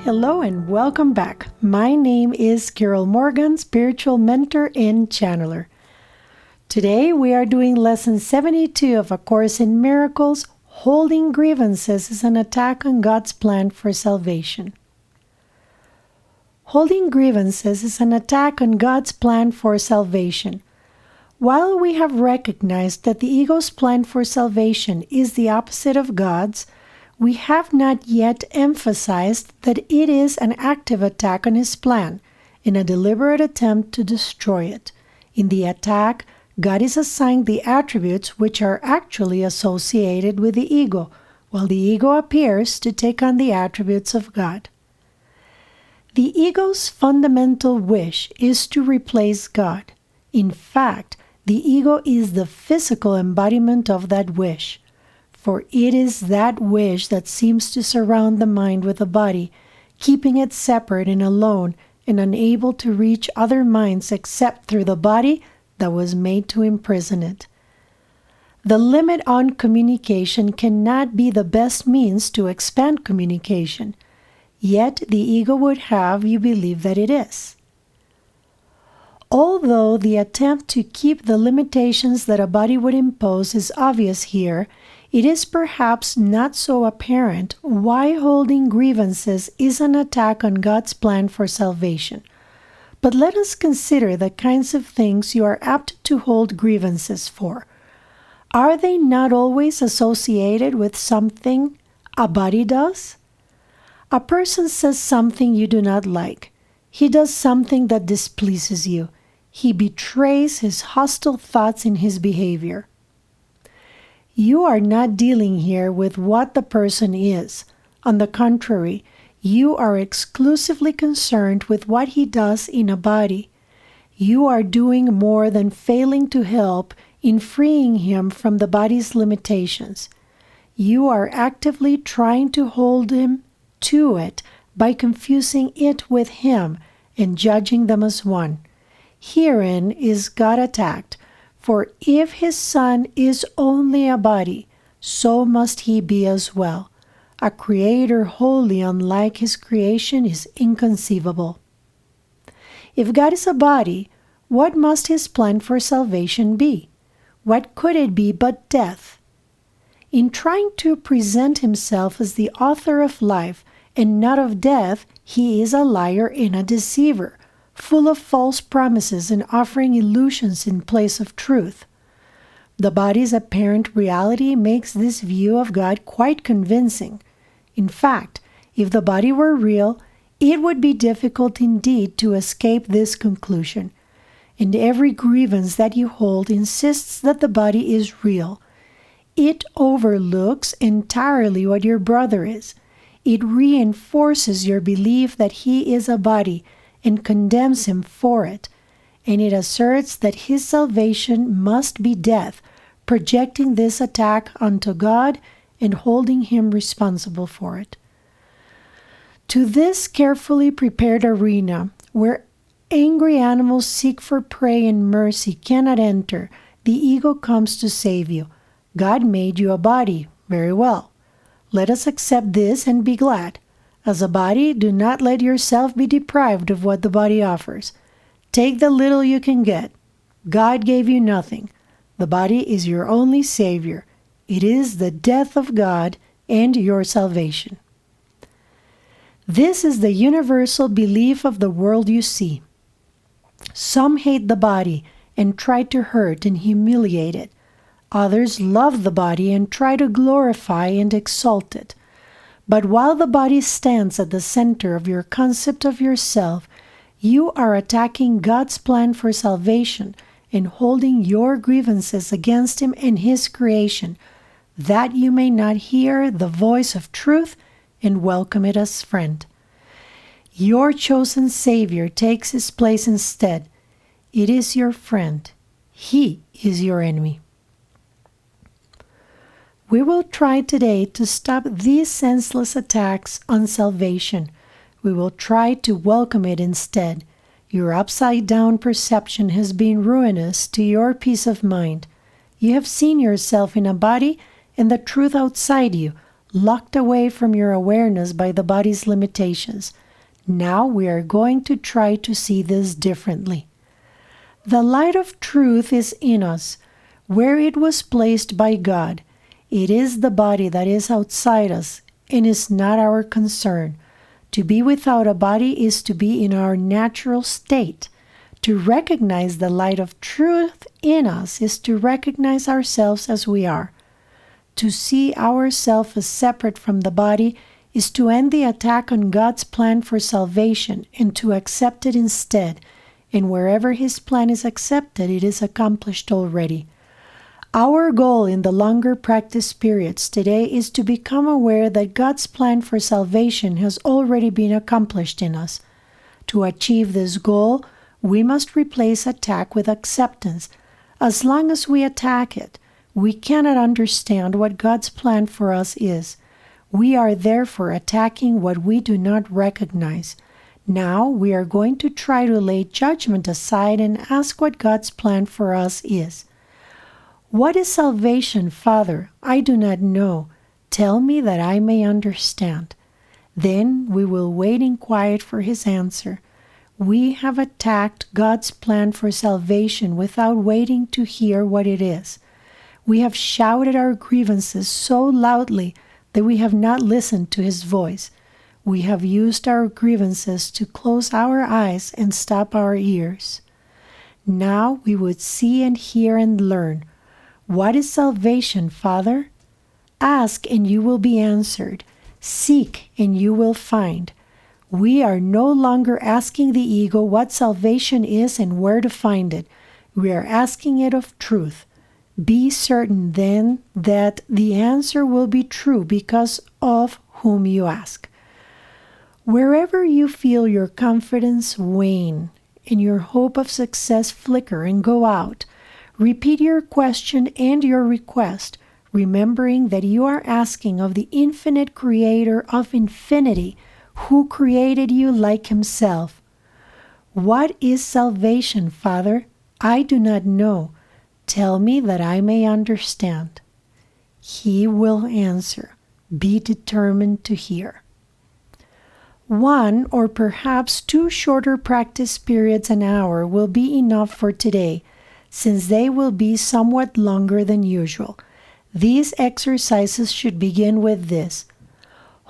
Hello and welcome back. My name is Carol Morgan, spiritual mentor and channeler. Today we are doing lesson 72 of A Course in Miracles, Holding Grievances is an Attack on God's Plan for Salvation. Holding grievances is an attack on God's plan for salvation. While we have recognized that the ego's plan for salvation is the opposite of God's, we have not yet emphasized that it is an active attack on his plan, in a deliberate attempt to destroy it. In the attack, God is assigned the attributes which are actually associated with the ego, while the ego appears to take on the attributes of God. The ego's fundamental wish is to replace God. In fact, the ego is the physical embodiment of that wish. For it is that wish that seems to surround the mind with the body, keeping it separate and alone and unable to reach other minds except through the body that was made to imprison it. The limit on communication cannot be the best means to expand communication, yet the ego would have you believe that it is. Although the attempt to keep the limitations that a body would impose is obvious here, it is perhaps not so apparent why holding grievances is an attack on God's plan for salvation. But let us consider the kinds of things you are apt to hold grievances for. Are they not always associated with something a body does? A person says something you do not like. He does something that displeases you. He betrays his hostile thoughts in his behavior. You are not dealing here with what the person is. On the contrary, you are exclusively concerned with what he does in a body. You are doing more than failing to help in freeing him from the body's limitations. You are actively trying to hold him to it by confusing it with him and judging them as one. Herein is God attacked. For if his son is only a body, so must he be as well. A creator wholly unlike his creation is inconceivable. If God is a body, what must his plan for salvation be? What could it be but death? In trying to present himself as the author of life and not of death, he is a liar and a deceiver, full of false promises and offering illusions in place of truth. The body's apparent reality makes this view of God quite convincing. In fact, if the body were real, it would be difficult indeed to escape this conclusion. And every grievance that you hold insists that the body is real. It overlooks entirely what your brother is. It reinforces your belief that he is a body and condemns him for it, and it asserts that his salvation must be death, projecting this attack onto God and holding him responsible for it. To this carefully prepared arena, where angry animals seek for prey and mercy cannot enter, the ego comes to save you. God made you a body. Very well. Let us accept this and be glad. As a body, do not let yourself be deprived of what the body offers. Take the little you can get. God gave you nothing. The body is your only savior. It is the death of God and your salvation. This is the universal belief of the world you see. Some hate the body and try to hurt and humiliate it. Others love the body and try to glorify and exalt it. But while the body stands at the center of your concept of yourself, you are attacking God's plan for salvation and holding your grievances against him and his creation, that you may not hear the voice of truth and welcome it as friend. Your chosen Savior takes his place instead. It is your friend. He is your enemy. We will try today to stop these senseless attacks on salvation. We will try to welcome it instead. Your upside-down perception has been ruinous to your peace of mind. You have seen yourself in a body and the truth outside you, locked away from your awareness by the body's limitations. Now we are going to try to see this differently. The light of truth is in us, where it was placed by God. It is the body that is outside us and is not our concern. To be without a body is to be in our natural state. To recognize the light of truth in us is to recognize ourselves as we are. To see ourselves as separate from the body is to end the attack on God's plan for salvation and to accept it instead. And wherever His plan is accepted, it is accomplished already. Our goal in the longer practice periods today is to become aware that God's plan for salvation has already been accomplished in us. To achieve this goal, we must replace attack with acceptance. As long as we attack it, we cannot understand what God's plan for us is. We are therefore attacking what we do not recognize. Now we are going to try to lay judgment aside and ask what God's plan for us is. What is salvation, Father? I do not know. Tell me that I may understand. Then we will wait in quiet for His answer. We have attacked God's plan for salvation without waiting to hear what it is. We have shouted our grievances so loudly that we have not listened to His voice. We have used our grievances to close our eyes and stop our ears. Now we would see and hear and learn. What is salvation, Father? Ask and you will be answered. Seek and you will find. We are no longer asking the ego what salvation is and where to find it. We are asking it of truth. Be certain then that the answer will be true because of whom you ask. Wherever you feel your confidence wane and your hope of success flicker and go out, repeat your question and your request, remembering that you are asking of the infinite creator of infinity, who created you like Himself. What is salvation, Father? I do not know. Tell me that I may understand. He will answer. Be determined to hear. 1 or perhaps 2 shorter practice periods an hour will be enough for today, since they will be somewhat longer than usual. These exercises should begin with this.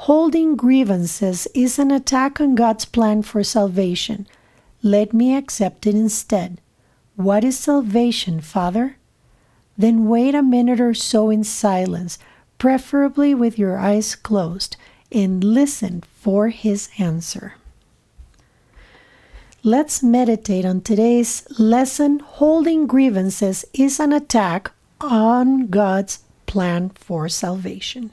Holding grievances is an attack on God's plan for salvation. Let me accept it instead. What is salvation, Father? Then wait a minute or so in silence, preferably with your eyes closed, and listen for His answer. Let's meditate on today's lesson. Holding grievances is an attack on God's plan for salvation.